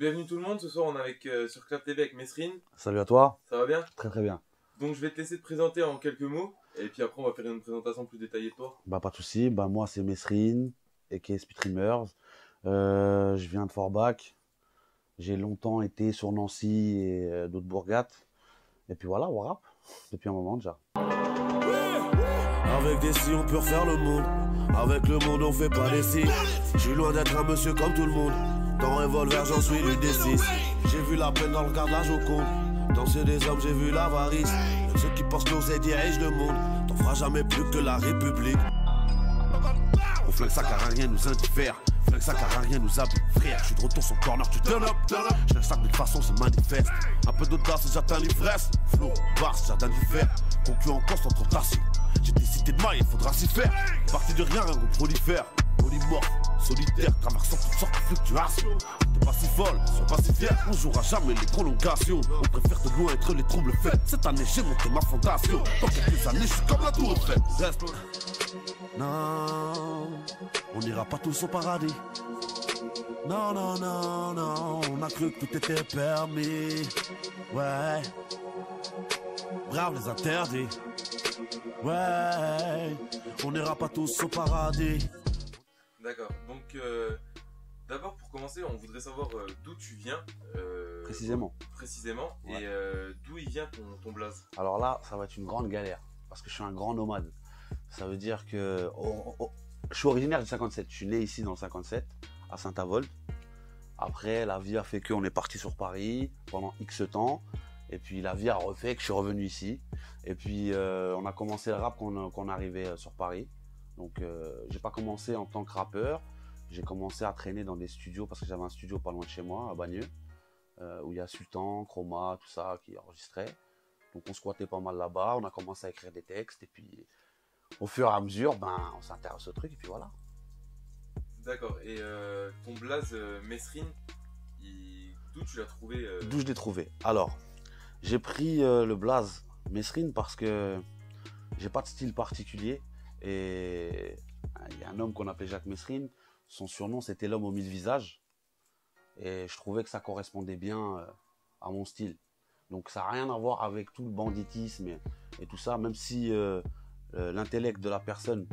bienvenue tout le monde, ce soir on est avec, sur Clap TV avec Mesrine. Salut à toi. Ça va bien? Très très bien. Donc je vais te laisser te présenter en quelques mots, et puis après on va faire une présentation plus détaillée de toi. Pas de souci. Moi c'est Mesrine, aka Speedreamers. Je viens de Forbach. J'ai longtemps été sur Nancy et d'autres bourgades. Et puis voilà, on rappe depuis un moment déjà. Avec des si on peut refaire le monde. Avec le monde on fait pas les si. Je suis loin d'être un monsieur comme tout le monde. Dans Revolver j'en suis du D6. J'ai vu la peine dans le regard de la Joconde. Dans ceux des hommes j'ai vu l'avarice. Ceux qui pensent qu'oser dirigent le monde. T'en feras jamais plus que la République. On flingue ça car rien nous indiffère. Flingue ça car rien nous habille. Frère, je suis de retour sur le corner, tu turn up. Je laisse ça de toute façon se manifeste. Un peu d'audace et j'atteins l'ivresse. Flow, barce, jardin du fer. Concluant constante rotation. J'ai décidé de maille, il faudra s'y faire. Parti de rien, un groupe prolifère. Polymorphe, solitaire, traversant toutes sortes de fluctuations. T'es pas si folle, sois pas si fier. On jouera jamais les prolongations. On préfère de loin être les troubles faits. Cette année j'ai monté ma fondation. Dans quelques années je suis comme la tour Eiffel. Reste. Non, on n'ira pas tous au paradis. Non, non, non, non, on a cru que tout était permis. Ouais, brave les interdits. Ouais, on n'ira pas tous au paradis. D'accord, donc d'abord pour commencer on voudrait savoir d'où tu viens. Précisément. Ouais. Et d'où il vient ton blaze. Alors là, ça va être une grande galère. Parce que je suis un grand nomade. Ça veut dire que je suis originaire du 57. Je suis né ici dans le 57, à Saint-Avold. Après, la vie a fait qu'on est parti sur Paris pendant X temps. Et puis la vie a refait que je suis revenu ici. Et puis on a commencé le rap quand on est arrivé sur Paris. Donc j'ai pas commencé en tant que rappeur. J'ai commencé à traîner dans des studios parce que j'avais un studio pas loin de chez moi, à Bagneux, où il y a Sultan, Chroma, tout ça qui enregistrait. Donc on squattait pas mal là-bas. On a commencé à écrire des textes et puis au fur et à mesure, on s'intéresse au truc et puis voilà. D'accord, et ton blaze Mesrine, d'où tu l'as trouvé D'où je l'ai trouvé. Alors, j'ai pris le blaze Mesrine parce que j'ai pas de style particulier. Et il y a un homme qu'on appelait Jacques Mesrine. Son surnom, c'était l'homme aux 1000 visages. Et je trouvais que ça correspondait bien à mon style. Donc ça n'a rien à voir avec tout le banditisme et tout ça, même si l'intellect de la personne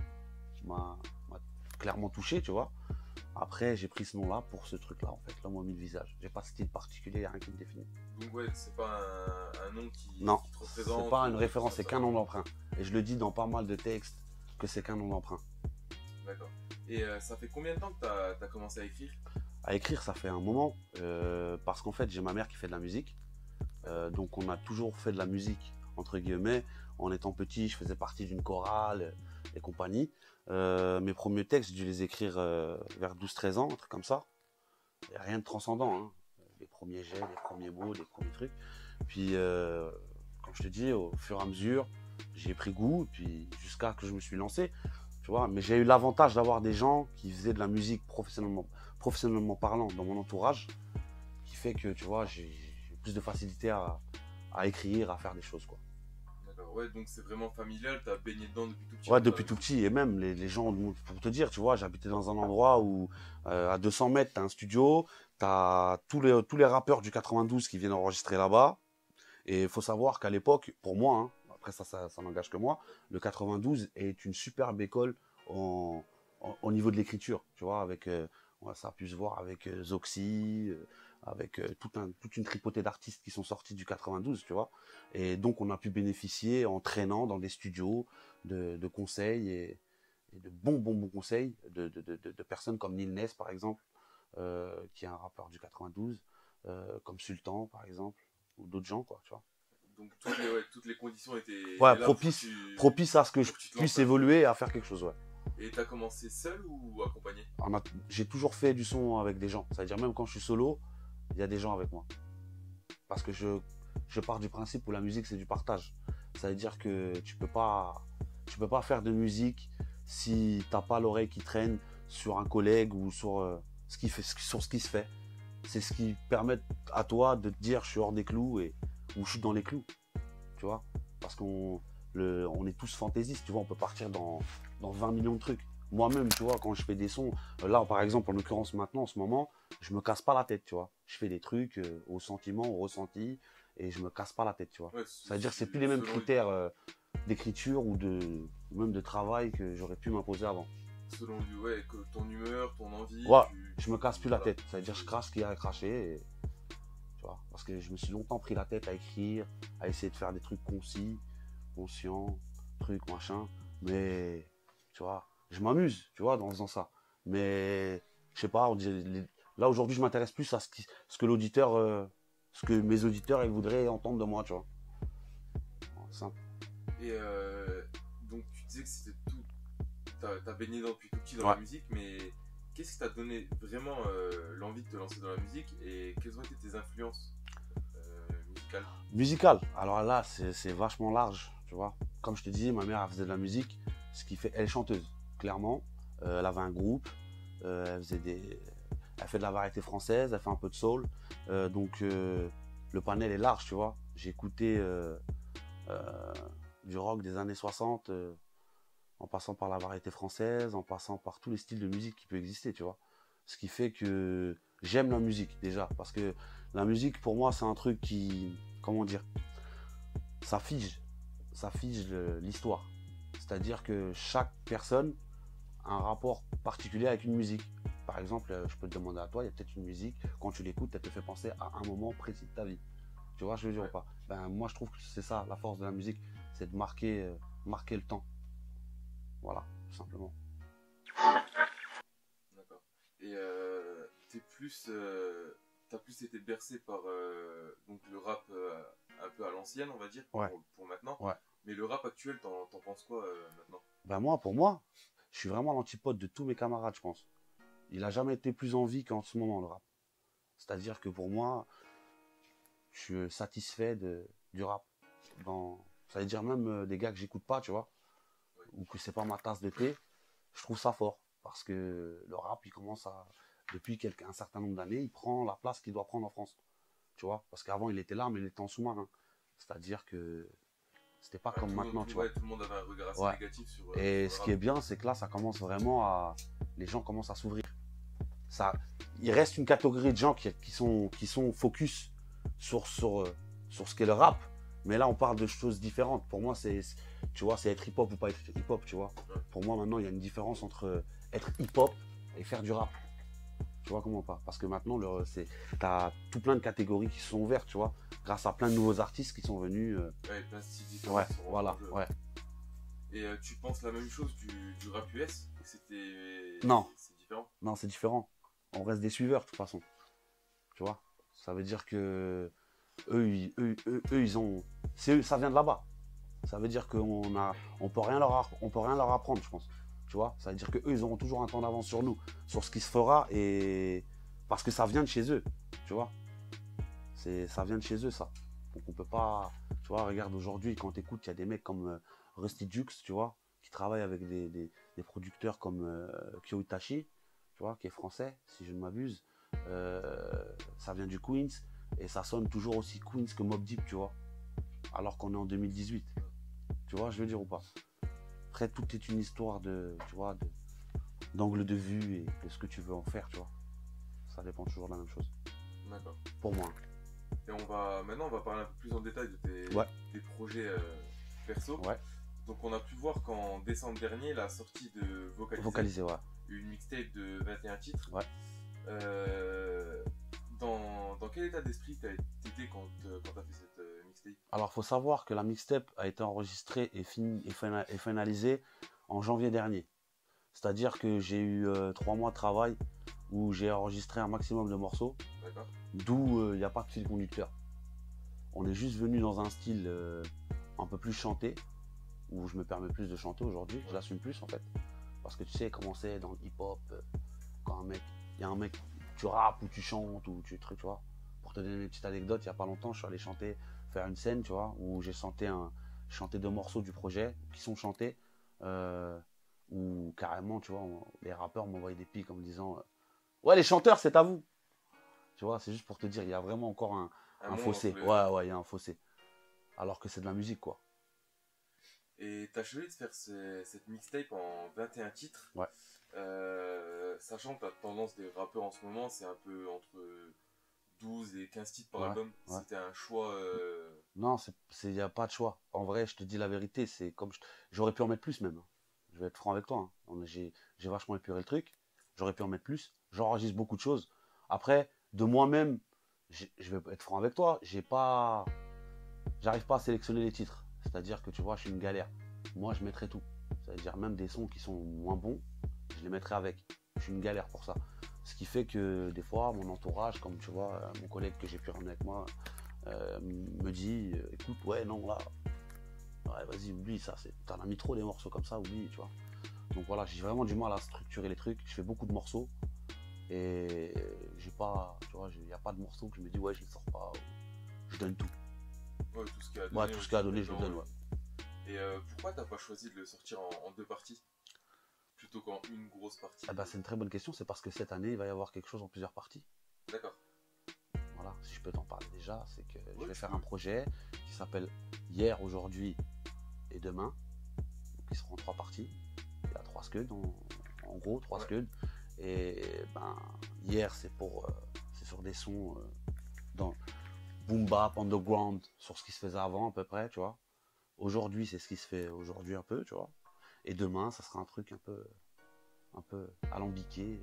m'a clairement touché, tu vois. Après, j'ai pris ce nom-là pour ce truc-là, en fait, l'homme aux 1000 visages. J'ai pas de style particulier, il n'y a rien qui me définit. Donc ouais, c'est pas un nom qui te représente. C'est pas une référence, c'est qu'un nom d'emprunt. Et je le dis dans pas mal de textes que c'est qu'un nom d'emprunt. D'accord. Et ça fait combien de temps que tu as commencé à écrire? À écrire, ça fait un moment, parce qu'en fait, j'ai ma mère qui fait de la musique. Donc on a toujours fait de la musique, entre guillemets. En étant petit, je faisais partie d'une chorale et compagnie. Mes premiers textes, j'ai dû les écrire vers 12-13 ans, un truc comme ça. Il n'y a rien de transcendant, hein. Les premiers jets, les premiers mots, les premiers trucs. Puis, comme je te dis, au fur et à mesure, j'ai pris goût, puis jusqu'à que je me suis lancé, tu vois. Mais j'ai eu l'avantage d'avoir des gens qui faisaient de la musique professionnellement parlant dans mon entourage, qui fait que, tu vois, j'ai plus de facilité à écrire, à faire des choses, quoi. D'accord, ouais, donc c'est vraiment familial, t'as baigné dedans depuis tout petit. Ouais, depuis tout petit, et même les gens, pour te dire, tu vois, j'habitais dans un endroit où, à 200 mètres, t'as un studio, t'as tous les rappeurs du 92 qui viennent enregistrer là-bas, et il faut savoir qu'à l'époque, pour moi, hein, après ça n'engage que moi, le 92 est une superbe école au niveau de l'écriture, tu vois, avec, ça a pu se voir avec Zoxy, avec toute une tripotée d'artistes qui sont sortis du 92, tu vois. Et donc, on a pu bénéficier en traînant dans des studios de conseils et de bons conseils de personnes comme Lil Ness, par exemple, qui est un rappeur du 92, comme Sultan, par exemple, ou d'autres gens, quoi, tu vois. Donc, toutes les conditions étaient propices à ce que je puisse évoluer et à faire quelque chose, ouais. Et t'as commencé seul ou accompagné? J'ai toujours fait du son avec des gens. C'est-à-dire, même quand je suis solo, il y a des gens avec moi. Parce que je pars du principe où la musique, c'est du partage. Ça veut dire que tu peux pas faire de musique si t'as pas l'oreille qui traîne sur un collègue ou sur ce qui se fait. C'est ce qui permet à toi de te dire je suis hors des clous ou je suis dans les clous. Tu vois? Parce qu'on est tous fantaisistes, tu vois, on peut partir dans 20 millions de trucs. Moi-même, tu vois, quand je fais des sons, là par exemple, en l'occurrence maintenant, en ce moment, je me casse pas la tête, tu vois. je fais des trucs au sentiment, au ressenti, et je me casse pas la tête, tu vois. Ouais, Ça veut dire que c'est plus les mêmes selon- critères d'écriture ou même de travail que j'aurais pu m'imposer avant. Selon ouais, que ton humeur, ton envie. Ouais, je me casse plus la voilà. tête. Ça veut dire que je crache ce qu'il y a à cracher. Tu vois, parce que je me suis longtemps pris la tête à écrire, à essayer de faire des trucs concis, conscients, trucs, machin. Mais, tu vois, je m'amuse, tu vois, en faisant ça. Mais, je sais pas, là aujourd'hui, je m'intéresse plus à ce que l'auditeur, ce que mes auditeurs, ils voudraient entendre de moi, tu vois. Simple. Et donc tu disais que c'était tout. T'as baigné depuis tout petit dans Ouais. la musique, mais qu'est-ce qui t'a donné vraiment l'envie de te lancer dans la musique et quelles ont été tes influences musicales? Musical, alors là, c'est vachement large, tu vois. Comme je te dis, ma mère, elle faisait de la musique, ce qui fait, elle est chanteuse, clairement. Elle avait un groupe, elle fait de la variété française, elle fait un peu de soul. Donc, le panel est large, tu vois. J'ai écouté du rock des années 60, en passant par la variété française, en passant par tous les styles de musique qui peuvent exister, tu vois. Ce qui fait que j'aime la musique, déjà, parce que la musique, pour moi, c'est un truc qui, comment dire, ça fige l'histoire. C'est-à-dire que chaque personne a un rapport particulier avec une musique. Par exemple, je peux te demander à toi, il y a peut-être une musique, quand tu l'écoutes, elle te fait penser à un moment précis de ta vie. Tu vois, je veux dire ou pas? Ben, moi, je trouve que c'est ça, la force de la musique, c'est de marquer le temps. Voilà, tout simplement. D'accord. Et t'as plus été bercé par donc le rap un peu à l'ancienne, on va dire, Ouais. pour maintenant. Ouais. Mais le rap actuel, t'en penses quoi maintenant? Ben pour moi, je suis vraiment l'antipode de tous mes camarades, je pense. Il a jamais été plus en vie qu'en ce moment, le rap. C'est-à-dire que pour moi, je suis satisfait du rap. Ça veut dire même des gars que j'écoute pas, tu vois, ou que c'est pas ma tasse de thé, je trouve ça fort. Parce que le rap, il commence depuis un certain nombre d'années, il prend la place qu'il doit prendre en France. Tu vois, parce qu'avant, il était là, mais il était en sous-marin. C'est-à-dire que c'était pas comme maintenant, tu vois. Tout le monde avait un regard assez Ouais. négatif sur Et sur ce le qui est rap. bien, c'est que là, ça commence vraiment les gens commencent à s'ouvrir. Il reste une catégorie de gens qui sont focus sur ce qu'est le rap. Mais là, on parle de choses différentes. Pour moi, tu vois, c'est être hip-hop ou pas être hip-hop, tu vois. Ouais. Pour moi, maintenant, il y a une différence entre être hip-hop et faire du rap. Tu vois comment pas? Parce que maintenant, t'as tout plein de catégories qui sont ouvertes, tu vois. Grâce à plein de nouveaux artistes qui sont venus. Ouais, plein de styles différents Ouais, qui sont voilà, rentrés en jeu. ouais. Et tu penses la même chose du rap US? Non. C'est différent? Non, c'est différent. On reste des suiveurs, de toute façon. Tu vois? Ça veut dire que ils ont. Ça vient de là-bas. Ça veut dire on peut rien leur apprendre, je pense. Tu vois? Ça veut dire qu'eux, ils auront toujours un temps d'avance sur nous, sur ce qui se fera, et parce que ça vient de chez eux. Tu vois? Ça vient de chez eux, ça. Donc on peut pas. Tu vois, regarde aujourd'hui, quand t'écoutes, il y a des mecs comme Rusty Jux, tu vois, qui travaillent avec des producteurs comme Kyo Itachi, tu vois, qui est français, si je ne m'abuse. Ça vient du Queens et ça sonne toujours aussi Queens que Mobb Deep, tu vois. Alors qu'on est en 2018. Tu vois, je veux dire ou pas? Après, tout est une histoire d'angle de vue et de ce que tu veux en faire, tu vois. Ça dépend toujours de la même chose. D'accord. Pour moi. Et maintenant, on va parler un peu plus en détail de tes projets perso. Ouais. Donc, on a pu voir qu'en décembre dernier, la sortie de Vocaliser, ouais. une mixtape de 21 titres. Ouais. Dans quel état d'esprit t'étais quand t'as fait cette mixtape? Alors, faut savoir que la mixtape a été enregistrée et finalisée en janvier dernier. C'est-à-dire que j'ai eu 3 mois de travail où j'ai enregistré un maximum de morceaux. D'accord. D'où il n'y a pas de fil conducteur. On est juste venu dans un style un peu plus chanté, où je me permets plus de chanter aujourd'hui, je l'assume plus en fait. Parce que tu sais comment c'est dans le hip-hop, quand il y a un mec, tu rappes ou tu chantes ou tu vois. Pour te donner une petite anecdote, il n'y a pas longtemps, je suis allé faire une scène, tu vois, où j'ai chanté 2 morceaux du projet qui sont chantés, où carrément, tu vois, les rappeurs m'envoyaient des pics en me disant ouais, les chanteurs, c'est à vous. Tu vois, c'est juste pour te dire, il y a vraiment encore un fossé. Ouais, il y a un fossé. Alors que c'est de la musique, quoi. Et t'as choisi de faire cette mixtape en 21 titres. Ouais. Sachant que la tendance des rappeurs en ce moment, c'est un peu entre 12 et 15 titres par Ouais, album, ouais. c'était un choix. Non, il n'y a pas de choix. En vrai, je te dis la vérité, c'est comme j'aurais pu en mettre plus même, hein. Je vais être franc avec toi, hein. J'ai vachement épuré le truc. J'aurais pu en mettre plus. J'enregistre beaucoup de choses. Après, de moi-même, je vais être franc avec toi, j'arrive pas à sélectionner les titres. C'est-à-dire que tu vois, je suis une galère. Moi, je mettrai tout. C'est-à-dire même des sons qui sont moins bons, je les mettrai avec. Je suis une galère pour ça. Ce qui fait que des fois, mon entourage, comme tu vois, mon collègue que j'ai pu ramener avec moi, me dit écoute, ouais, non, là, ouais, vas-y, oublie ça. T'en as mis trop des morceaux comme ça, oublie, tu vois. Donc voilà, j'ai vraiment du mal à structurer les trucs. Je fais beaucoup de morceaux et j'ai pas, tu vois, il n'y a pas de morceaux que je me dis ouais, je les sors pas. Je donne tout. Ouais, tout ce qu'il a Ouais, donné. tout ce qu'il a donné, je le donne, ouais. Et pourquoi t'as pas choisi de le sortir en deux parties plutôt qu'en une grosse partie? Ah bah, c'est une très bonne question. C'est parce que cette année, il va y avoir quelque chose en plusieurs parties. D'accord. Voilà, si je peux t'en parler déjà, c'est que je Ouais, vais tu faire peux. un projet qui s'appelle Hier, Aujourd'hui et Demain. Donc, ils seront en 3 parties. Il y a 3 scuds, en gros, 3 Ouais. scuds. Et ben, hier, c'est sur des sons dans boom bap, underground, sur ce qui se faisait avant à peu près, tu vois. Aujourd'hui, c'est ce qui se fait aujourd'hui un peu, tu vois. Et demain, ça sera un truc un peu alambiqué.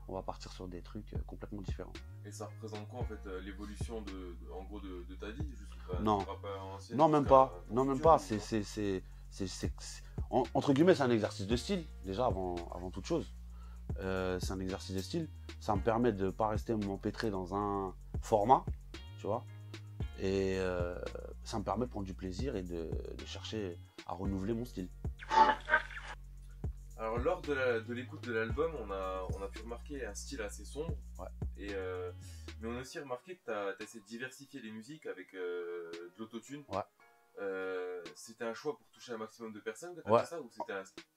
On va partir sur des trucs complètement différents. Et ça représente quoi en fait l'évolution en gros de ta vie jusqu'à Non. du rap ancien Non, même jusqu'à pas. ton Non, même futur, pas. ou Entre guillemets, c'est un exercice de style, déjà, avant toute chose. C'est un exercice de style. Ça me permet de ne pas rester m'empêtrer dans un format, tu vois. Et ça me permet de prendre du plaisir et de chercher à renouveler mon style. Alors lors de l'écoute de l'album, on a pu remarquer un style assez sombre. Ouais. Mais on a aussi remarqué que tu as essayé de diversifier les musiques avec de l'autotune. Ouais. C'était un choix pour toucher un maximum de personnes que tu as Ouais. fait ça, ou c'était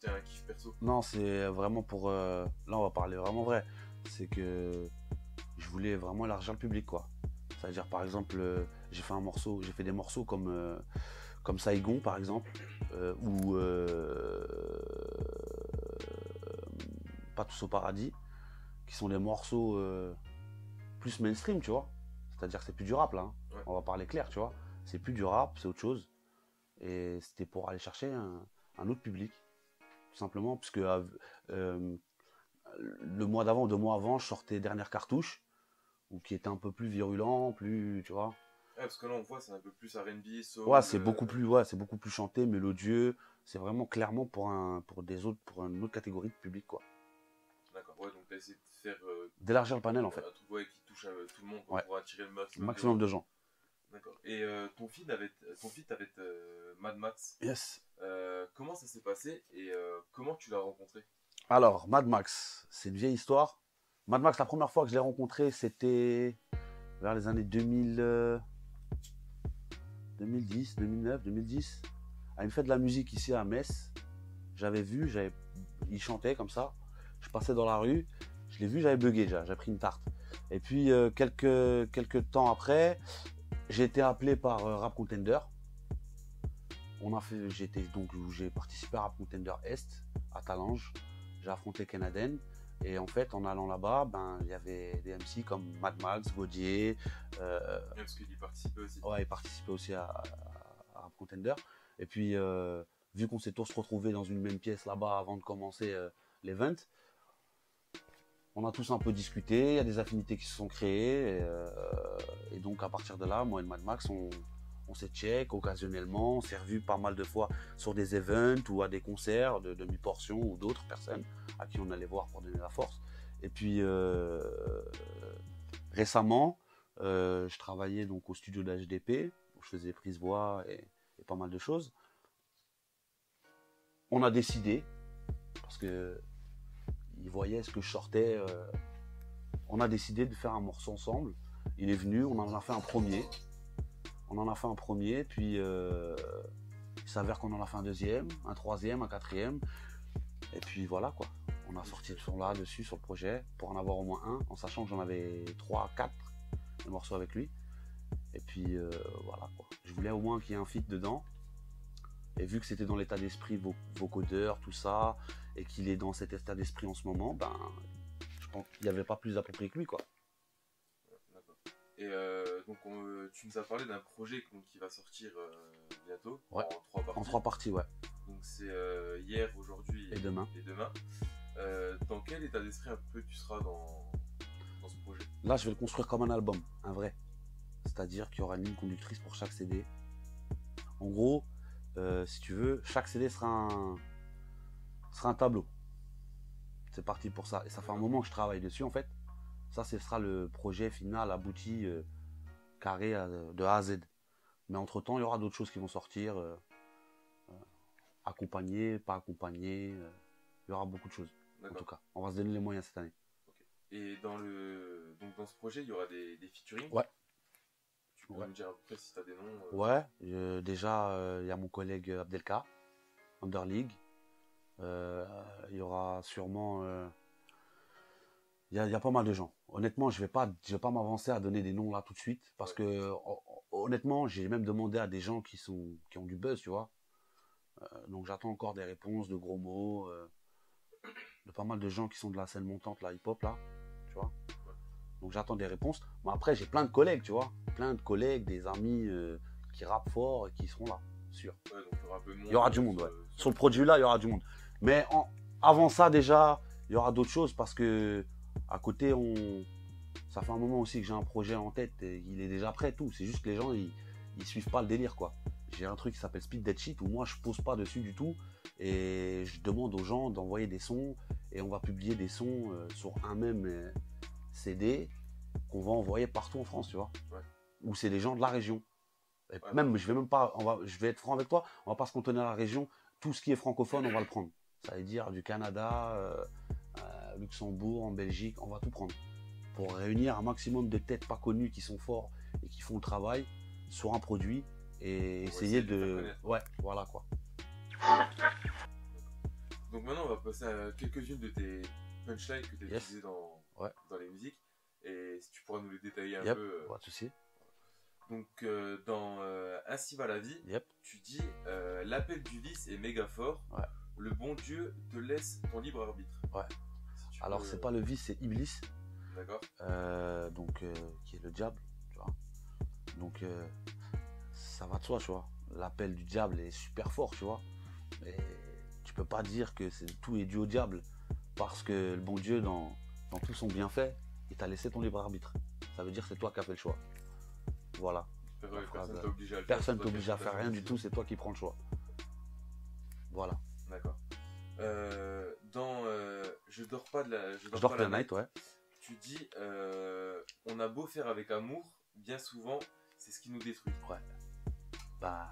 un kiff perso? Non, c'est vraiment pour... là, on va parler vraiment vrai. C'est que je voulais vraiment élargir le public, quoi. C'est-à-dire, par exemple, j'ai fait des morceaux comme Saigon, par exemple, ou Pas tous au paradis, qui sont des morceaux plus mainstream, tu vois. C'est-à-dire que c'est plus du rap, là, hein. Ouais. On va parler clair, tu vois. C'est plus du rap, c'est autre chose. Et c'était pour aller chercher un autre public, tout simplement, puisque le mois d'avant ou 2 mois avant, je sortais Dernière Cartouche, ou qui était un peu plus virulent, plus, tu vois. Ouais, parce que là on voit c'est un peu plus R&B, soul. Ouais, c'est beaucoup plus chanté, mélodieux. C'est vraiment clairement pour une autre catégorie de public, quoi. D'accord, ouais, donc tu as essayé de faire D'élargir le panel, en fait. un truc ouais, qui touche tout le monde quoi, Ouais. pour attirer le Le maximum, maximum de gens. D'accord. Et ton feat avec Mad Max, Yes. comment ça s'est passé et comment tu l'as rencontré? Alors, Mad Max, c'est une vieille histoire. Mad Max, la première fois que je l'ai rencontré, c'était vers les années 2000, 2010, 2009, 2010. À une fête de la musique ici à Metz. J'avais vu, il chantait comme ça. Je passais dans la rue, je l'ai vu, j'avais bugué déjà, j'avais pris une tarte. Et puis, quelques temps après, j'ai été appelé par Rap Contender. J'ai participé à Rap Contender Est, à Talange. J'ai affronté Kenaden. Et en fait, en allant là-bas, ben, il y avait des MC comme Mad Max, Gaudier. Parce qu'il y participait aussi. Ouais, il participait aussi à Rap Contender. Et puis, vu qu'on s'est tous retrouvés dans une même pièce là-bas avant de commencer l'event, on a tous un peu discuté, il y a des affinités qui se sont créées. Et donc, à partir de là, moi et Mad Max, on s'est check occasionnellement, on s'est revu pas mal de fois sur des events ou à des concerts de demi-portion ou d'autres personnes à qui on allait voir pour donner la force. Et puis récemment, je travaillais donc au studio d'HDP, où je faisais prise voix et pas mal de choses. On a décidé, parce que il voyait ce que je sortais, on a décidé de faire un morceau ensemble. Il est venu, on en a fait un premier. Puis il s'avère qu'on en a fait un deuxième, un troisième, un quatrième. Et puis voilà quoi. On a sorti ce son là dessus sur le projet pour en avoir au moins un, en sachant que j'en avais 3, 4 de morceaux avec lui. Et puis voilà quoi. Je voulais au moins qu'il y ait un feat dedans. Et vu que c'était dans l'état d'esprit vocodeur, tout ça, et qu'il est dans cet état d'esprit en ce moment, ben je pense qu'il n'y avait pas plus approprié que lui quoi. D'accord. Et donc, tu nous as parlé d'un projet donc, qui va sortir bientôt, Ouais. en 3 parties. En 3 parties, ouais. Donc, c'est hier, aujourd'hui Et demain. Dans quel état d'esprit un peu tu seras dans ce projet? Là, je vais le construire comme un album, un vrai. C'est-à-dire qu'il y aura une ligne conductrice pour chaque CD. En gros, si tu veux, chaque CD sera un tableau. C'est parti pour ça. Et ça fait un moment que je travaille dessus, en fait. Ça, ce sera le projet final abouti, carré de A à Z. Mais entre-temps, il y aura d'autres choses qui vont sortir. Accompagnées, pas accompagnées. Il y aura beaucoup de choses. En tout cas, on va se donner les moyens cette année. Okay. Et donc dans ce projet, il y aura des featuring. Ouais. Tu peux me dire à peu près si tu as des noms Ouais, déjà, il y a mon collègue Abdelka, Underleague. Il y aura sûrement... Il y a pas mal de gens. Honnêtement, je vais pas m'avancer à donner des noms là tout de suite. Parce que, honnêtement, j'ai même demandé à des gens qui ont du buzz, tu vois. Donc j'attends encore des réponses, de gros mots, de pas mal de gens qui sont de la scène montante, la hip-hop là, tu vois. Donc j'attends des réponses. Mais après, j'ai plein de collègues, tu vois. Plein de collègues, des amis qui rappent fort et qui seront là, sûr. Ouais, donc il y aura un peu de monde. Il y aura du monde, ouais. Sur le produit là, il y aura du monde. Mais avant ça, déjà, il y aura d'autres choses parce que à côté, ça fait un moment aussi que j'ai un projet en tête. Et il est déjà prêt, tout. C'est juste que les gens, ils suivent pas le délire, quoi. J'ai un truc qui s'appelle Speed Dead Shit où moi, je pose pas dessus du tout. Et je demande aux gens d'envoyer des sons. Et on va publier des sons sur un même CD qu'on va envoyer partout en France, tu vois. Ouais. Où c'est des gens de la région. Et même, je vais être franc avec toi, on va pas se cantonner à la région. Tout ce qui est francophone, on va le prendre. Ça veut dire du Canada, Luxembourg, en Belgique, on va tout prendre. Pour réunir un maximum de têtes pas connues qui sont forts et qui font le travail sur un produit et essayer de... Ouais, voilà quoi. Donc maintenant, on va passer à quelques-unes de tes punchlines que tu as utilisées dans les musiques. Et si tu pourras nous les détailler un peu. Pas de souci. Donc dans Ainsi va la vie, tu dis l'appel du vice est méga fort. Ouais. Le bon Dieu te laisse ton libre arbitre. Ouais. Si alors c'est pas le vice, c'est Iblis. D'accord. Donc qui est le diable, tu vois. Donc ça va de soi, tu vois. L'appel du diable est super fort, tu vois. Mais tu peux pas dire que tout est dû au diable parce que le bon Dieu dans tout son bienfait, il t'a laissé ton libre arbitre. Ça veut dire que c'est toi qui as fait le choix. Voilà. Personne t'oblige à le faire. Personne t'oblige à faire rien du tout, c'est toi qui prends le choix. Voilà. D'accord. Dans Je dors pas la night, ouais. Tu dis on a beau faire avec amour, bien souvent c'est ce qui nous détruit. Ouais. Bah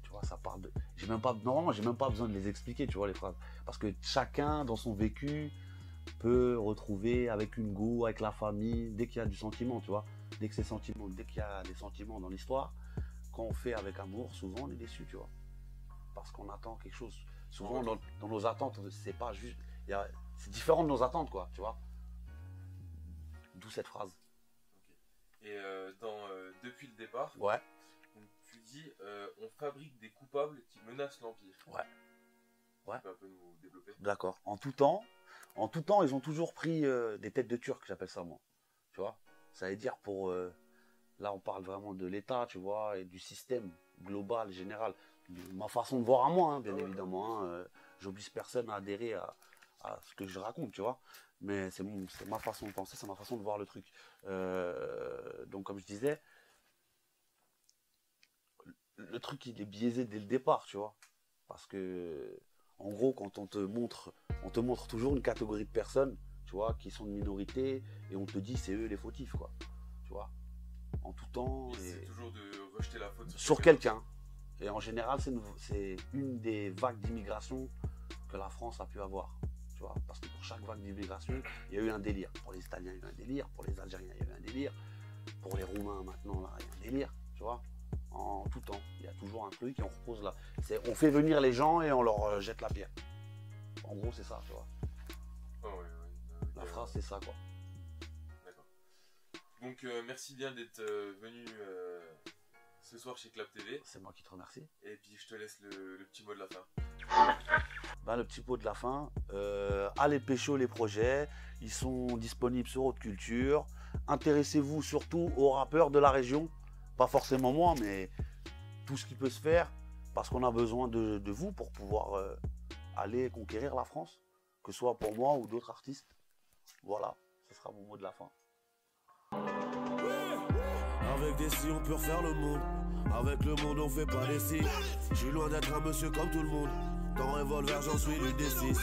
tu vois, ça parle de. Normalement, j'ai même pas besoin de les expliquer, tu vois, les phrases. Parce que chacun dans son vécu peut retrouver avec une go, avec la famille, dès qu'il y a du sentiment, tu vois. Dès qu'il y a des sentiments dans l'histoire, quand on fait avec amour, souvent on est déçu, tu vois. Parce qu'on attend quelque chose. Souvent dans nos attentes, c'est pas juste. C'est différent de nos attentes, quoi, tu vois. D'où cette phrase. Okay. Et dans Depuis le départ, ouais. Tu dis on fabrique des coupables qui menacent l'Empire. Ouais. Tu peux un peu nous développer. D'accord. En tout temps, ils ont toujours pris des têtes de Turcs, j'appelle ça moi. Tu vois. Ça veut dire pour... là, on parle vraiment de l'État, tu vois, et du système global, général. Ma façon de voir à moi, hein, bien évidemment. Hein, j'oblige personne à adhérer à ce que je raconte, tu vois. Mais c'est ma façon de penser, c'est ma façon de voir le truc. Donc, comme je disais, le truc, il est biaisé dès le départ, tu vois. Parce que, en gros, quand on te montre toujours une catégorie de personnes, tu vois, qui sont de minorité, et on te dit c'est eux les fautifs, quoi. Tu vois, en tout temps. C'est toujours de rejeter la faute sur quelqu'un. Et en général, c'est une des vagues d'immigration que la France a pu avoir. Tu vois, parce que pour chaque vague d'immigration, il y a eu un délire. Pour les Italiens, il y a eu un délire. Pour les Algériens, il y a eu un délire. Pour les Roumains, maintenant, là, il y a un délire. Tu vois, en tout temps, il y a toujours un truc et on repose là. On fait venir les gens et on leur jette la pierre. En gros, c'est ça, tu vois. Oh, ouais. La phrase, c'est ça, quoi. D'accord. Donc, merci bien d'être venu ce soir chez Clap TV. C'est moi qui te remercie. Et puis, je te laisse le petit mot de la fin. Ben, le petit mot de la fin. Allez pécho les projets. Ils sont disponibles sur Haute Culture. intéressez-vous surtout aux rappeurs de la région. Pas forcément moi, mais tout ce qui peut se faire, parce qu'on a besoin de vous pour pouvoir aller conquérir la France, que ce soit pour moi ou d'autres artistes. Voilà, ce sera mon mot de la fin. Avec des si on peut refaire le monde. Avec le monde on fait pas des si. Je suis loin d'être un monsieur comme tout le monde. Dans Revolver j'en suis du D6.